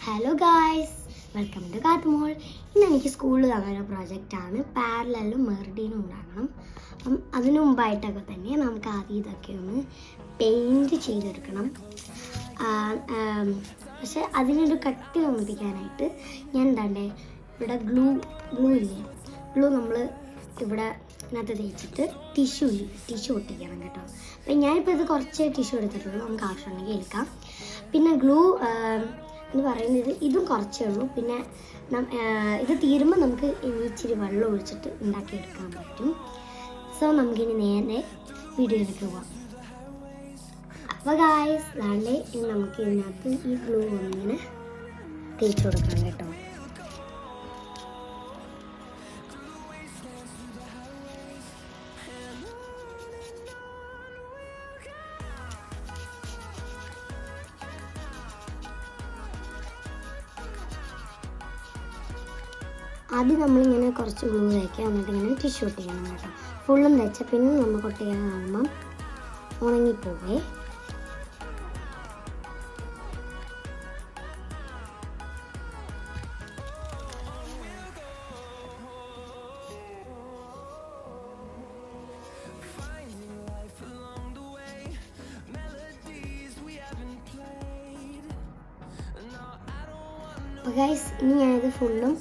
Hello guys, welcome to Kathumol. ഇന്ന് എനിക്ക് സ്കൂളിൽ തന്നൊരു പ്രൊജക്റ്റാണ് പാരലലും മെർഡിനും ഉണ്ടാക്കണം. അപ്പം അതിനു മുമ്പായിട്ടൊക്കെ തന്നെ നമുക്ക് ആദ്യം ഇതൊക്കെ ഒന്ന് പെയിൻറ്റ് ചെയ്തെടുക്കണം. പക്ഷെ അതിനൊരു കട്ടി തോന്നിപ്പിക്കാനായിട്ട് ഞാൻ എന്താണ്ടേ ഇവിടെ ഗ്ലൂ നമ്മൾ ഇവിടെ ഇതിനകത്ത് തേച്ചിട്ട് ടിഷ്യൂ ഒട്ടിക്കണം കേട്ടോ. അപ്പം ഞാനിപ്പോൾ ഇത് കുറച്ച് ടിഷ്യൂ എടുത്തിട്ടുള്ളൂ, നമുക്ക് ആവശ്യമുണ്ടെങ്കിൽ എടുക്കാം. പിന്നെ ഗ്ലൂ എന്ന് പറയുന്നത് ഇതും കുറച്ചേ ഉള്ളൂ. പിന്നെ ഇത് തീരുമ്പോൾ നമുക്ക് ഇച്ചിരി വെള്ളം ഒഴിച്ചിട്ട് ഉണ്ടാക്കിയെടുക്കാൻ പറ്റും. സോ നമുക്കിനി നേരെ വീഡിയോയിലേക്ക് പോവാം. അപ്പോൾ ഗായ്സ് ദാണ്ടേ നമുക്ക് ഇതിനകത്ത് ഈ ഗ്ലൂ ഒന്നിങ്ങനെ തേച്ച് കൊടുക്കാം കേട്ടോ. ആദ്യം നമ്മളിങ്ങനെ കുറച്ച് ഗ്ലൂ തേക്കുക, എന്നിട്ട് ഇങ്ങനെ ടിഷ്യൂ ഒട്ടിക്കണം കേട്ടോ. ഫുള്ളും തേച്ച പിന്നെ നമുക്ക് ഒട്ടിക്കാൻ കാണുമ്പം ഉണങ്ങിപ്പോവേ. അപ്പോൾ ഗൈസ് ഇനി ഞാനിത് ഫുള്ളും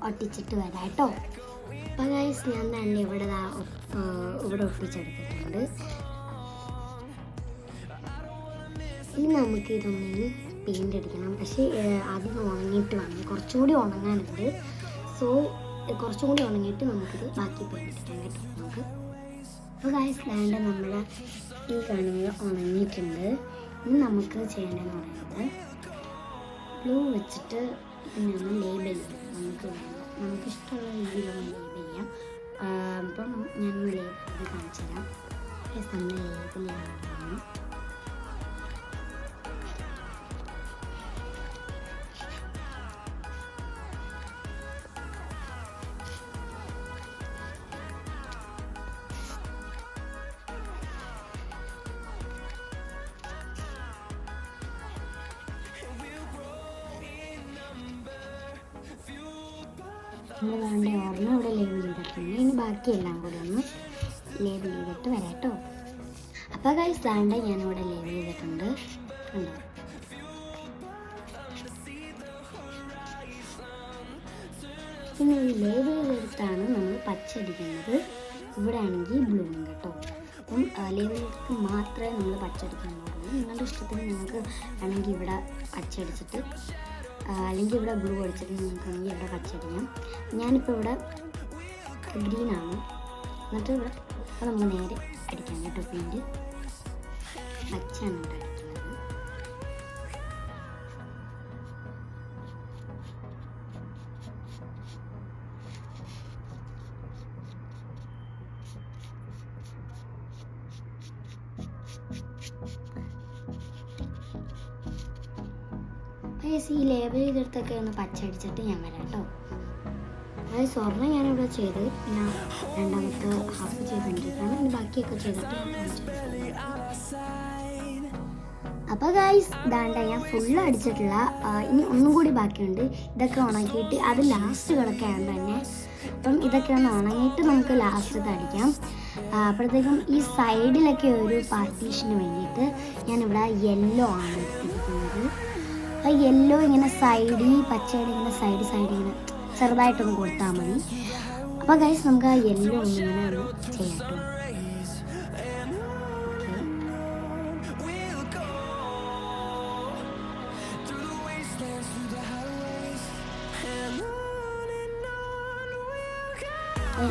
ഒട്ടിച്ചിട്ട് വരാം കേട്ടോ. അപ്പോൾ ഗൈസ് ഞാൻ തന്നെ ഇവിടെ ഒട്ടിച്ചെടുത്തിട്ടുണ്ട്. ഇനി നമുക്ക് ഇതൊന്നിന് പെയിൻ്റ് അടിക്കണം. പക്ഷേ ആദ്യം ഉണങ്ങിയിട്ട് വേണം, കുറച്ചും കൂടി ഉണങ്ങാനുണ്ട്. സോ കുറച്ചും കൂടി ഉണങ്ങിയിട്ട് നമുക്കിത് ബാക്കി പെയിൻ്റ് അടിക്കാം കേട്ടോ നമുക്ക്. അപ്പോൾ ഗൈസ് വേണ്ട നമ്മുടെ ഈ കാണുന്നത് ഉണങ്ങിയിട്ടുണ്ട്. ഇനി നമുക്ക് ചെയ്യേണ്ടതെന്ന് പറയുന്നത് ഗ്ലൂ വെച്ചിട്ട് പിന്നെ ലേബൽ ചെയ്യാം. നമുക്കിഷ്ടമുള്ള രീതിയിലുള്ള ലേബൽ ചെയ്യാം. അപ്പം ഞാൻ ലേബൽ കാണിച്ചു തരാം. നമ്മൾ ലേബൽ ചെയ്യാൻ നമ്മൾ വേണ്ട ഓർമ്മ ഇവിടെ ലേബിൾ ചെയ്തിട്ടുണ്ട്. ഇനി ബാക്കിയെല്ലാം കൂടി ഒന്ന് ലേബിൾ ചെയ്തിട്ട് വരാം കേട്ടോ. അപ്പോൾ ഗൈസ് വേണ്ട ഞാനിവിടെ ലേബിൾ ചെയ്തിട്ടുണ്ട് കണ്ടോ. പിന്നെ ഈ ലേബിൾ ചെയ്തെടുത്താണ് നമ്മൾ പച്ചടിക്കുന്നത്. ഇവിടെ ആണെങ്കിൽ ബ്ലൂ കേട്ടോ. അപ്പം ലേബിൾക്ക് മാത്രമേ നമ്മൾ പച്ചടിക്കാൻ പാടുള്ളൂ. നിങ്ങളുടെ ഇഷ്ടത്തിന് നിങ്ങൾക്ക് വേണമെങ്കിൽ ഇവിടെ പച്ചടിച്ചിട്ട് അല്ലെങ്കിൽ ഇവിടെ ബ്ലൂ അടിച്ചിട്ട് നമുക്കാണെങ്കിൽ ഇവിടെ പച്ചടിക്കാം. ഞാനിപ്പോൾ ഇവിടെ ഗ്രീനാണ്. എന്നിട്ട് ഇവിടെ അപ്പോൾ നമുക്ക് നേരെ അടിക്കാം കേട്ടോ. പെയിൻറ്റ് പച്ചയാണ് ഇവിടെ അടിക്കുന്നത്. ഈ ലേബൽ ചെയ്തെടുത്തൊക്കെ ഒന്ന് പച്ചടിച്ചിട്ട് ഞാൻ വരാം കേട്ടോ. അതായത് സ്വർണ്ണം ഞാനിവിടെ ചെയ്ത് ഞാൻ രണ്ടാമത്തെ ഹാഫ് ചെയ്തുകൊണ്ടിരിക്കുകയാണ്. ഇനി ബാക്കിയൊക്കെ ചെയ്തിട്ട് അപ്പോൾ ഗൈസ് ദാണ്ട ഞാൻ ഫുള്ള് അടിച്ചിട്ടില്ല. ഇനി ഒന്നും കൂടി ബാക്കിയുണ്ട്. ഇതൊക്കെ ഉണക്കിയിട്ട് അത് ലാസ്റ്റ് കിടക്കുകയാണ് തന്നെ. അപ്പം ഇതൊക്കെ ഒന്ന് ഉണങ്ങിയിട്ട് നമുക്ക് ലാസ്റ്റത്തെ അടിക്കാം. അപ്പോഴത്തേക്കും ഈ സൈഡിലൊക്കെ ഒരു പാർട്ടീഷന് വേണ്ടിയിട്ട് ഞാനിവിടെ യെല്ലോ ആണ് എടുത്തിരിക്കുന്നത്. ആ യെല്ലോ ഇങ്ങനെ സൈഡിൽ പച്ചയുടെ ഇങ്ങനെ സൈഡ് ഇങ്ങനെ ചെറുതായിട്ടൊന്ന് കൊടുത്താൽ മതി. അപ്പോൾ ഗൈസ് നമുക്ക് ആ യെല്ലോ ഒന്നിങ്ങനെ ഒന്ന് ചെയ്യാം കേട്ടോ.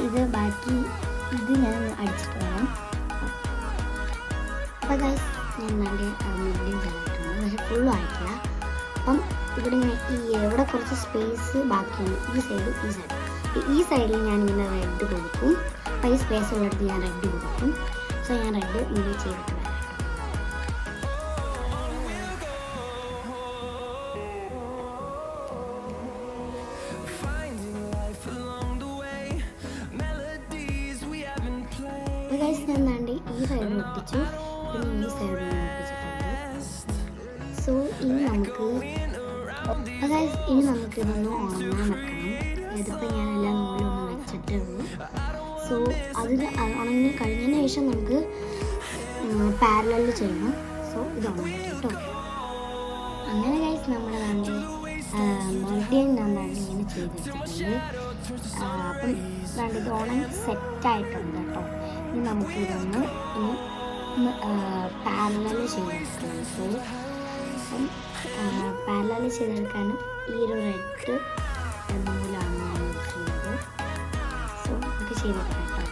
ഇത് ബാക്കി ഇത് ഞാൻ അടിച്ചിട്ട് വരാം. അപ്പോൾ ഗൈസ് ഞാൻ നല്ല മീഡിയം ചെയ്തിട്ടുണ്ട്, പക്ഷെ ഫുള്ളും ആയിട്ടില്ല. അപ്പം ഇവിടെ ഇങ്ങനെ ഇവിടെ കുറച്ച് സ്പേസ് ബാക്കിയുണ്ട്. ഈ സൈഡിൽ ഞാനിങ്ങനെ റെഡ് കൊടുക്കും. അപ്പോൾ ഈ സ്പേസ് ഉള്ളിടത്ത് ഞാൻ റെഡ് കൊടുക്കും. സോ ഞാൻ റെഡ് ഇങ്ങനെ ചെയ്തിട്ട് വരാം. ഗൈസ് ഞാൻ എന്താണ്ട് ഈ സൈഡിൽ ഒട്ടിച്ചു, പിന്നെ ഈ സൈഡിൽ ഒട്ടിച്ചിട്ടുണ്ട്. സോ ഇനി നമുക്ക് അപ്പോൾ ഗൈസ് ഇനി നമുക്കിതൊന്ന് ഉണങ്ങാൻ വെക്കണം. ഇതിപ്പോൾ ഞാൻ എല്ലാ നൂലൊന്ന് വെച്ചിട്ടേ ഉള്ളൂ. സോ അതിന് ഉണങ്ങി കഴിഞ്ഞതിന് ശേഷം നമുക്ക് പാരലൽ ചെയ്യണം. സോ ഇത് ഉണങ്ങി കേട്ടോ. അങ്ങനെ ഗൈസ് നമ്മുടെ വേണ്ടി മൊൾഡിങ് ഞാൻ വേണ്ടി ഇങ്ങനെ ചെയ്തെടുത്തിട്ടുണ്ട്. അപ്പം വേണ്ട ഇത് ഉണങ്ങി സെറ്റായിട്ടുണ്ട് കേട്ടോ. ഇനി നമുക്കിതൊന്ന് പാരലൽ ചെയ്തെടുക്കണം. സോ അപ്പം പാരലൽ ചെയ്തെടുക്കാനും ഈ ഒരു റെഡ് നൂലാണ് ഞാൻ യൂസ് ചെയ്യുന്നത്. സോ നമുക്ക് ചെയ്തെടുക്കാം കേട്ടോ.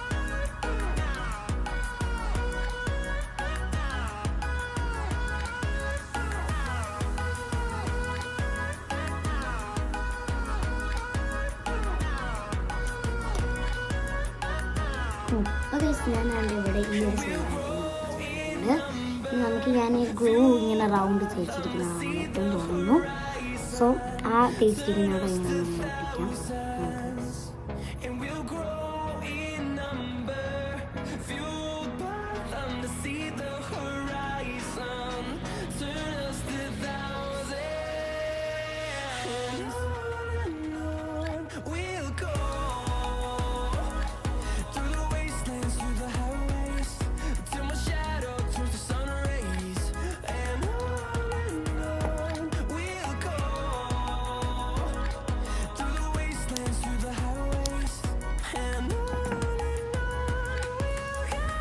അപ്പോൾ ഞാൻ ഇവിടെ ഈ ഒരു സൈഡായിട്ട് നമുക്ക് ഞാൻ ഗ്ലൂ ഇങ്ങനെ റൗണ്ട് തേച്ചിരിക്കുന്നതാണ് ഏറ്റവും തോന്നുന്നു. സോ ആ തേച്ചിരിക്കുന്നവിടെ ഇങ്ങനെ നമ്മൾ ഒട്ടിക്കാം.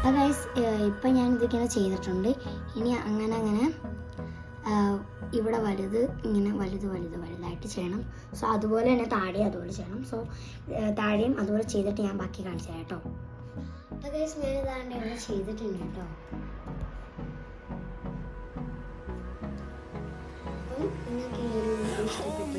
അപ്പോൾ ഗൈസ് ഇപ്പം ഞാനിതിങ്ങനെ ചെയ്തിട്ടുണ്ട്. ഇനി അങ്ങനെ ഇവിടെ വലുത് ഇങ്ങനെ വലുതായിട്ട് ചെയ്യണം. സോ അതുപോലെ തന്നെ താഴെയും അതുപോലെ ചെയ്യണം. സോ താഴെയും അതുപോലെ ചെയ്തിട്ട് ഞാൻ ബാക്കി കാണിച്ചു തരാം കേട്ടോ. അപ്പോൾ ഗൈസ് ഞാനിതാണ്ട് ഇവിടെ ചെയ്തിട്ടുണ്ട് കേട്ടോ. അപ്പം നിങ്ങൾക്ക് ഈ ഒരു വീഡിയോ ഇഷ്ടപ്പെട്ടു